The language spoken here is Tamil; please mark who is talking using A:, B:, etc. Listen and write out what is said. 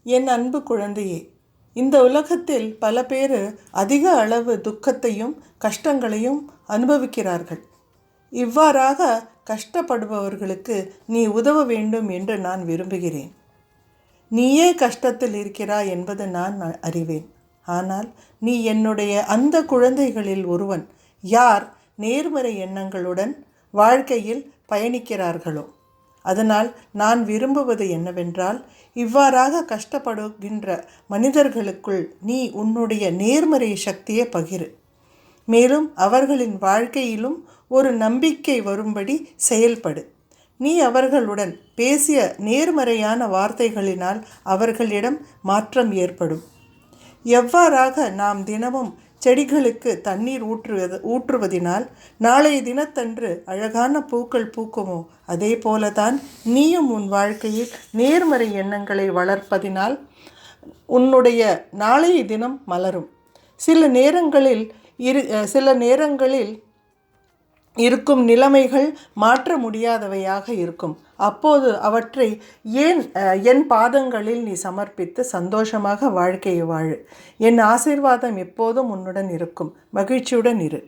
A: என் அன்பு குழந்தையே, இந்த உலகத்தில் பல பேர் அதிக அளவு துக்கத்தையும் கஷ்டங்களையும் அனுபவிக்கிறார்கள். இவ்வாறாக கஷ்டப்படுபவர்களுக்கு நீ உதவ வேண்டும் என்று நான் விரும்புகிறேன். நீயே கஷ்டத்தில் இருக்கிறாய் என்பது நான் அறிவேன். ஆனால் நீ என்னுடைய அந்த குழந்தைகளில் ஒருவன் யார் நேர்மறை எண்ணங்களுடன் வாழ்க்கையில் பயணிக்கிறார்களோ. அதனால் நான் விரும்புவது என்னவென்றால், இவ்வாறாக கஷ்டப்படுகின்ற மனிதர்களுக்குள் நீ உன்னுடைய நேர்மறை சக்தியை பகிரு. மேலும் அவர்களின் வாழ்க்கையிலும் ஒரு நம்பிக்கை வரும்படி செயல்படு. நீ அவர்களுடன் பேசிய நேர்மறையான வார்த்தைகளினால் அவர்களிடம் மாற்றம் ஏற்படும். எவ்வாறாக நாம் தினமும் செடிகளுக்கு தண்ணீர் ஊற்றுவதினால் நாளைய தினத்தன்று அழகான பூக்கள் பூக்குமோ, அதே போலதான் நீயும் உன் வாழ்க்கையில் நேர்மறை எண்ணங்களை வளர்ப்பதினால் உன்னுடைய நாளைய தினம் மலரும். சில நேரங்களில் இருக்கும் நிலைமைகள் மாற்ற முடியாதவையாக இருக்கும். அப்போது அவற்றை என் பாதங்களில் நீ சமர்ப்பித்து சந்தோஷமாக வாழ்க்கையை வாழு. என் ஆசீர்வாதம் எப்போதும் உன்னுடன் இருக்கும். மகிழ்ச்சியுடன் இரு.